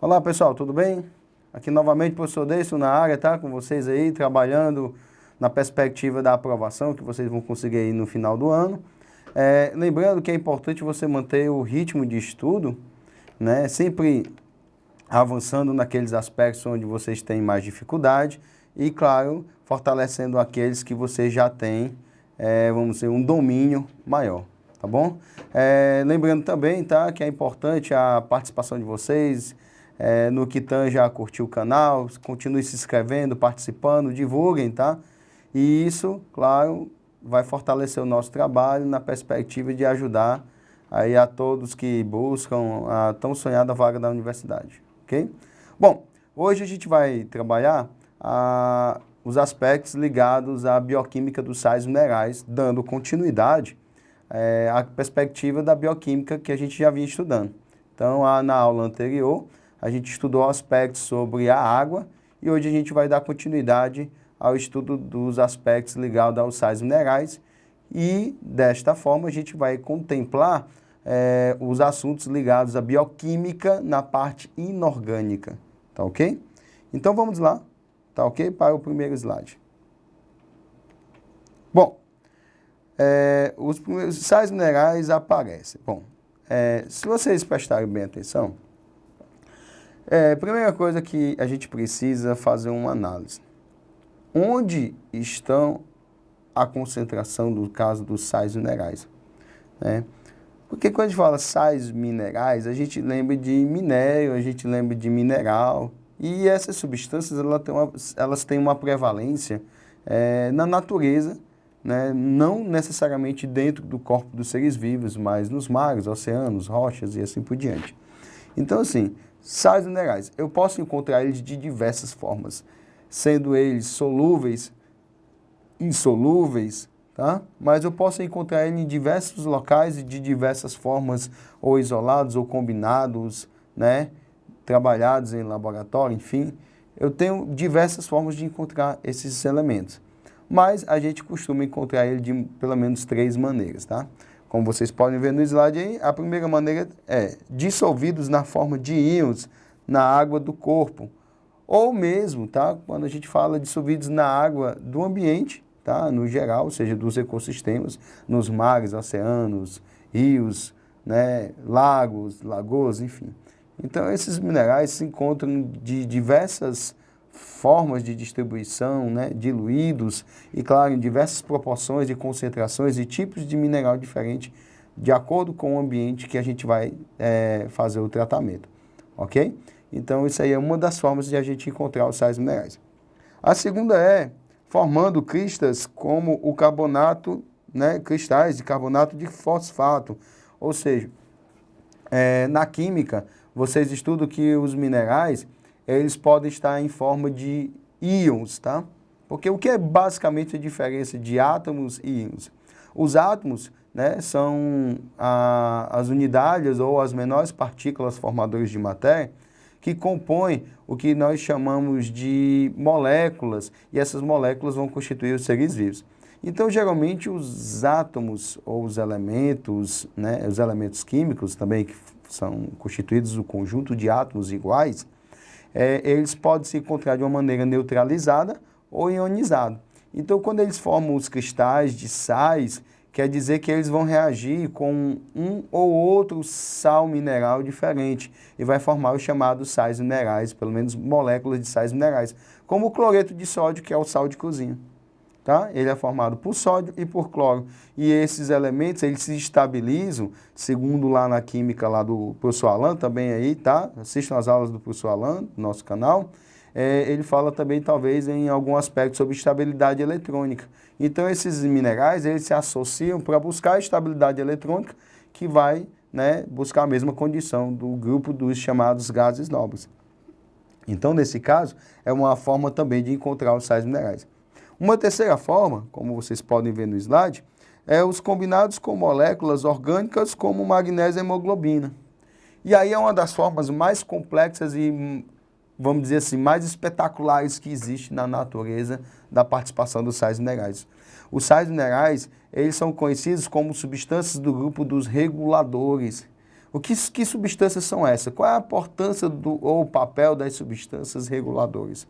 Olá pessoal, tudo bem? Aqui novamente o professor Deison na área, tá? Com vocês aí, trabalhando na perspectiva da aprovação que vocês vão conseguir aí no final do ano. Lembrando que é importante você manter o ritmo de estudo, né? Sempre avançando naqueles aspectos onde vocês têm mais dificuldade e, claro, fortalecendo aqueles que vocês já têm, vamos dizer, um domínio maior, tá bom? Lembrando também, tá, que é importante a participação de vocês, no que tange a curtir o canal, continue se inscrevendo, participando, divulguem, tá? E isso, claro, vai fortalecer o nosso trabalho na perspectiva de ajudar aí a todos que buscam a tão sonhada vaga da universidade, ok? Bom, hoje a gente vai trabalhar os aspectos ligados à bioquímica dos sais minerais, dando continuidade à perspectiva da bioquímica que a gente já vinha estudando. Então, na aula anterior, a gente estudou aspectos sobre a água e hoje a gente vai dar continuidade ao estudo dos aspectos ligados aos sais minerais e, desta forma, a gente vai contemplar os assuntos ligados à bioquímica na parte inorgânica, tá ok? Então, vamos lá, tá ok? Para o primeiro slide. Bom, os primeiros sais minerais aparecem. Bom, se vocês prestarem bem atenção, primeira coisa que a gente precisa fazer uma análise. Onde estão a concentração do caso dos sais minerais? Porque quando a gente fala sais minerais, a gente lembra de minério, a gente lembra de mineral. E essas substâncias elas têm uma prevalência na natureza, né? Não necessariamente dentro do corpo dos seres vivos, mas nos mares, oceanos, rochas e assim por diante. Então, assim, sais minerais, eu posso encontrar eles de diversas formas, sendo eles solúveis, insolúveis, tá? Mas eu posso encontrar ele em diversos locais e de diversas formas, ou isolados ou combinados, né? Trabalhados em laboratório, enfim. Eu tenho diversas formas de encontrar esses elementos, mas a gente costuma encontrar ele de pelo menos 3 maneiras, tá? Como vocês podem ver no slide aí, a primeira maneira é dissolvidos na forma de íons na água do corpo, ou mesmo, tá? Quando a gente fala dissolvidos na água do ambiente, tá? No geral, ou seja, dos ecossistemas, nos mares, oceanos, rios, né? Lagos, lagoas, enfim. Então, esses minerais se encontram de diversas formas de distribuição, né? Diluídos e, claro, em diversas proporções de concentrações e tipos de mineral diferente, de acordo com o ambiente que a gente vai fazer o tratamento, ok? Então, isso aí é uma das formas de a gente encontrar os sais minerais. A segunda é formando cristas como o carbonato, né? Cristais de carbonato de fosfato, ou seja, na química, vocês estudam que os minerais, eles podem estar em forma de íons, tá? Porque o que é basicamente a diferença de átomos e íons? Os átomos, né, são as unidades ou as menores partículas formadoras de matéria que compõem o que nós chamamos de moléculas, e essas moléculas vão constituir os seres vivos. Então, geralmente, os átomos ou os elementos, né, os elementos químicos também, que são constituídos do conjunto de átomos iguais, eles podem se encontrar de uma maneira neutralizada ou ionizada. Então, quando eles formam os cristais de sais, quer dizer que eles vão reagir com um ou outro sal mineral diferente e vai formar os chamados sais minerais, pelo menos moléculas de sais minerais, como o cloreto de sódio, que é o sal de cozinha. Tá? Ele é formado por sódio e por cloro. E esses elementos, eles se estabilizam, segundo lá na química lá do professor Alan, também aí, tá? Assistam as aulas do professor Alan, no nosso canal. Ele fala também, talvez, em algum aspecto sobre estabilidade eletrônica. Então, esses minerais, eles se associam para buscar a estabilidade eletrônica, que vai, né, buscar a mesma condição do grupo dos chamados gases nobres. Então, nesse caso, é uma forma também de encontrar os sais minerais. Uma terceira forma, como vocês podem ver no slide, é os combinados com moléculas orgânicas como magnésio e hemoglobina. E aí é uma das formas mais complexas e, vamos dizer assim, mais espetaculares que existe na natureza da participação dos sais minerais. Os sais minerais, eles são conhecidos como substâncias do grupo dos reguladores. Que substâncias são essas? Qual é a importância ou o papel das substâncias reguladoras?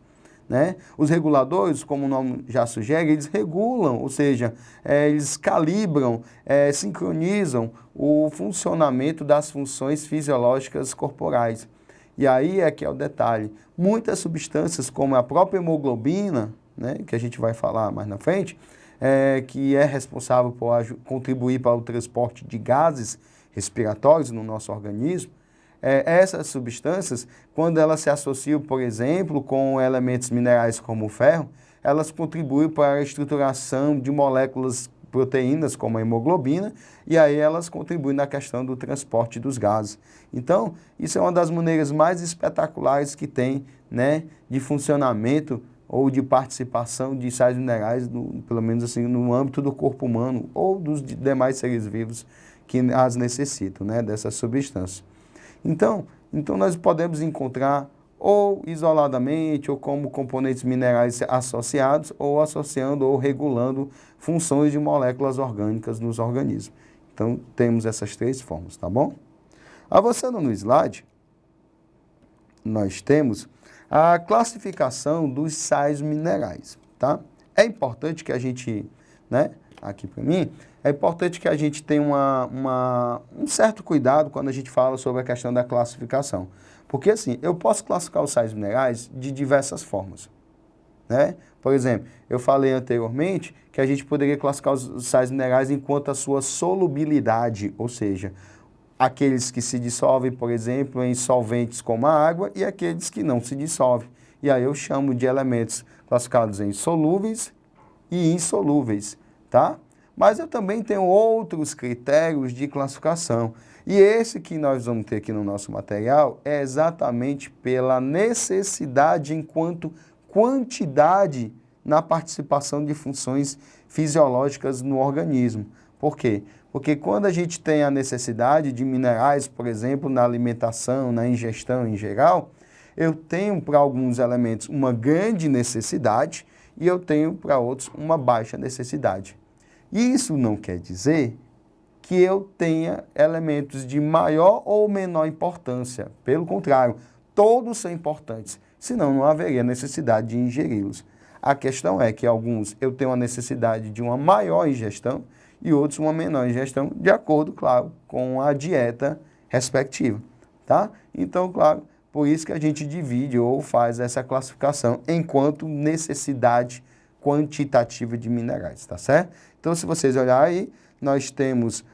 Né? Os reguladores, como o nome já sugere, eles regulam, ou seja, eles calibram, sincronizam o funcionamento das funções fisiológicas corporais. E aí é que é o detalhe. Muitas substâncias, como a própria hemoglobina, né, que a gente vai falar mais na frente, que é responsável por contribuir para o transporte de gases respiratórios no nosso organismo, essas substâncias, quando elas se associam, por exemplo, com elementos minerais como o ferro, elas contribuem para a estruturação de moléculas proteínas, como a hemoglobina, e aí elas contribuem na questão do transporte dos gases. Então, isso é uma das maneiras mais espetaculares que tem, né, de funcionamento ou de participação de sais minerais, pelo menos assim, no âmbito do corpo humano ou dos demais seres vivos que as necessitam, né, dessas substâncias. Então nós podemos encontrar ou isoladamente ou como componentes minerais associados ou associando ou regulando funções de moléculas orgânicas nos organismos. Então, temos essas três formas, tá bom? Avançando no slide, nós temos a classificação dos sais minerais, tá? É importante que a gente, né, aqui para mim, é importante que a gente tenha um certo cuidado quando a gente fala sobre a questão da classificação. Porque assim, eu posso classificar os sais minerais de diversas formas, né? Por exemplo, eu falei anteriormente que a gente poderia classificar os sais minerais enquanto a sua solubilidade, ou seja, aqueles que se dissolvem, por exemplo, em solventes como a água e aqueles que não se dissolvem. E aí eu chamo de elementos classificados em solúveis e insolúveis, tá? Mas eu também tenho outros critérios de classificação. E esse que nós vamos ter aqui no nosso material é exatamente pela necessidade enquanto quantidade na participação de funções fisiológicas no organismo. Por quê? Porque quando a gente tem a necessidade de minerais, por exemplo, na alimentação, na ingestão em geral, eu tenho para alguns elementos uma grande necessidade e eu tenho para outros uma baixa necessidade. Isso não quer dizer que eu tenha elementos de maior ou menor importância. Pelo contrário, todos são importantes, senão não haveria necessidade de ingeri-los. A questão é que alguns eu tenho a necessidade de uma maior ingestão e outros uma menor ingestão, de acordo, claro, com a dieta respectiva, tá? Então, claro, por isso que a gente divide ou faz essa classificação enquanto necessidade quantitativa de minerais, tá certo? Então, se vocês olharem aí, nós temos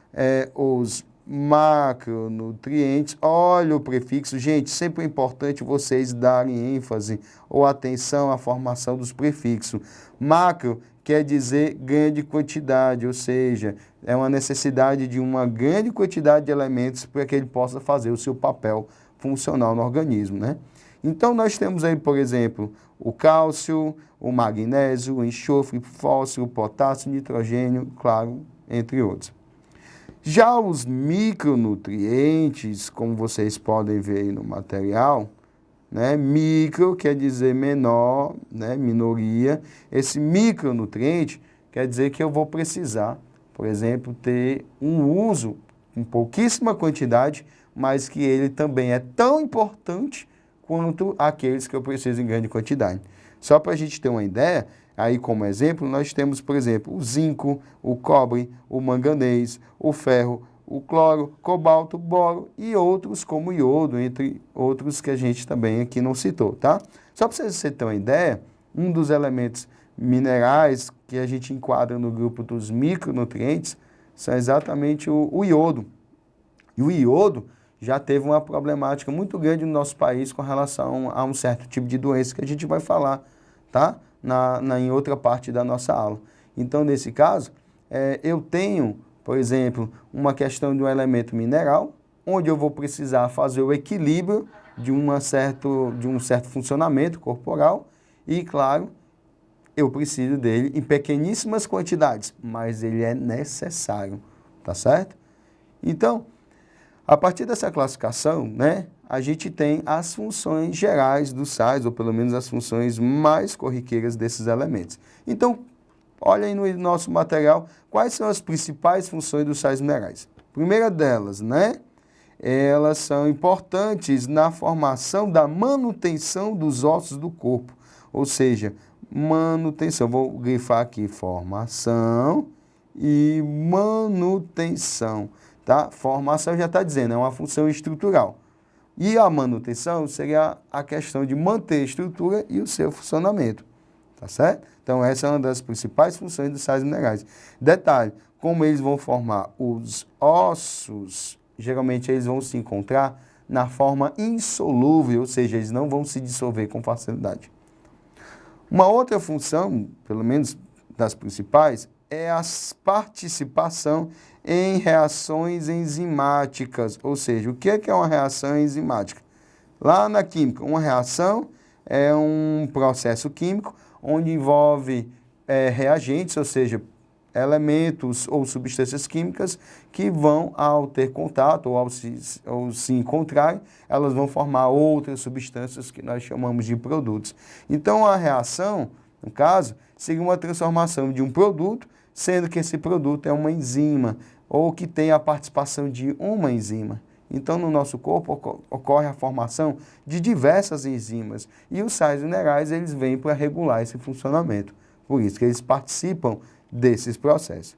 os macronutrientes. Olha o prefixo. Gente, sempre é importante vocês darem ênfase ou atenção à formação dos prefixos. Macro quer dizer grande quantidade, ou seja, é uma necessidade de uma grande quantidade de elementos para que ele possa fazer o seu papel funcional no organismo, né? Então, nós temos aí, por exemplo, o cálcio, o magnésio, o enxofre, fósforo, potássio, nitrogênio, claro, entre outros. Já os micronutrientes, como vocês podem ver aí no material, né? Micro quer dizer menor, né? Minoria. Esse micronutriente quer dizer que eu vou precisar, por exemplo, ter um uso em pouquíssima quantidade, mas que ele também é tão importante quanto aqueles que eu preciso em grande quantidade. Só para a gente ter uma ideia, aí como exemplo, nós temos, por exemplo, o zinco, o cobre, o manganês, o ferro, o cloro, cobalto, boro e outros como o iodo, entre outros que a gente também aqui não citou, tá? Só para vocês terem uma ideia, um dos elementos minerais que a gente enquadra no grupo dos micronutrientes são exatamente o iodo. E o iodo já teve uma problemática muito grande no nosso país com relação a um certo tipo de doença que a gente vai falar, tá? Em outra parte da nossa aula. Então, nesse caso, eu tenho, por exemplo, uma questão de um elemento mineral, onde eu vou precisar fazer o equilíbrio de um certo funcionamento corporal e, claro, eu preciso dele em pequeníssimas quantidades, mas ele é necessário, tá certo? Então, a partir dessa classificação, né, a gente tem as funções gerais dos sais, ou pelo menos as funções mais corriqueiras desses elementos. Então, olha aí no nosso material quais são as principais funções dos sais minerais. Primeira delas, né, elas são importantes na formação da manutenção dos ossos do corpo. Ou seja, manutenção, vou grifar aqui, formação e manutenção, tá? Formação já está dizendo, é uma função estrutural. E a manutenção seria a questão de manter a estrutura e o seu funcionamento, tá certo? Então, essa é uma das principais funções dos sais minerais. Detalhe, como eles vão formar os ossos, geralmente eles vão se encontrar na forma insolúvel, ou seja, eles não vão se dissolver com facilidade. Uma outra função, pelo menos das principais, é a participação em reações enzimáticas. Ou seja, o que é uma reação enzimática? Lá na química, uma reação é um processo químico onde envolve reagentes, ou seja, elementos ou substâncias químicas que vão, ao ter contato ou ao se encontrarem, elas vão formar outras substâncias que nós chamamos de produtos. Então, a reação, no caso, seria uma transformação de um produto, sendo que esse produto é uma enzima ou que tem a participação de uma enzima. Então, no nosso corpo ocorre a formação de diversas enzimas e os sais minerais eles vêm para regular esse funcionamento. Por isso que eles participam desses processos.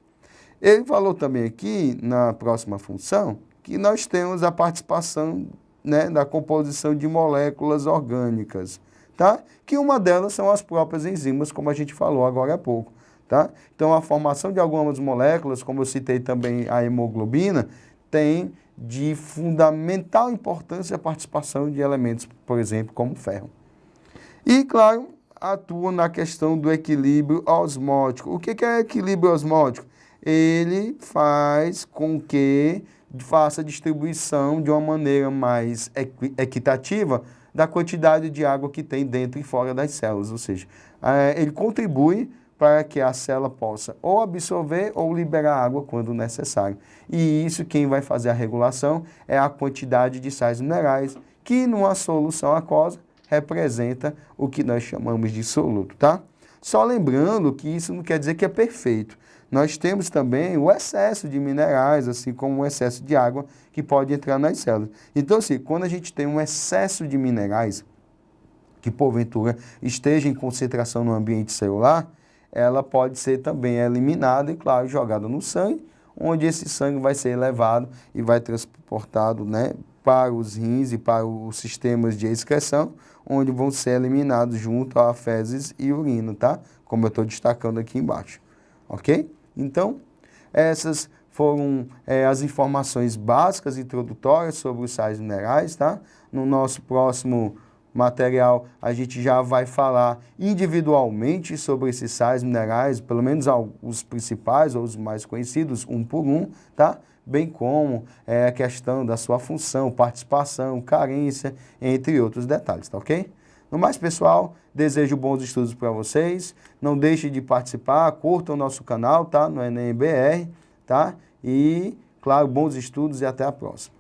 Ele falou também aqui, na próxima função, que nós temos a participação, né, da composição de moléculas orgânicas, tá? Que uma delas são as próprias enzimas, como a gente falou agora há pouco, tá? Então, a formação de algumas moléculas, como eu citei também a hemoglobina, tem de fundamental importância a participação de elementos, por exemplo, como ferro. E, claro, atua na questão do equilíbrio osmótico. O que é equilíbrio osmótico? Ele faz com que faça a distribuição de uma maneira mais equitativa da quantidade de água que tem dentro e fora das células. Ou seja, ele contribui para que a célula possa ou absorver ou liberar água quando necessário. E isso quem vai fazer a regulação é a quantidade de sais minerais, que numa solução aquosa representa o que nós chamamos de soluto, tá? Só lembrando que isso não quer dizer que é perfeito. Nós temos também o excesso de minerais, assim como o excesso de água que pode entrar nas células. Então, assim, quando a gente tem um excesso de minerais, que porventura esteja em concentração no ambiente celular, ela pode ser também eliminada e, claro, jogada no sangue, onde esse sangue vai ser elevado e vai transportado, né, para os rins e para os sistemas de excreção, onde vão ser eliminados junto a fezes e urina, tá? Como eu estou destacando aqui embaixo, ok? Então, essas foram as informações básicas, introdutórias sobre os sais minerais, tá? No nosso próximo material, a gente já vai falar individualmente sobre esses sais minerais, pelo menos os principais ou os mais conhecidos, um por um, tá? Bem como a questão da sua função, participação, carência, entre outros detalhes, tá ok? No mais, pessoal, desejo bons estudos para vocês. Não deixe de participar, curtam o nosso canal, tá? No Enem BR, tá? E, claro, bons estudos e até a próxima.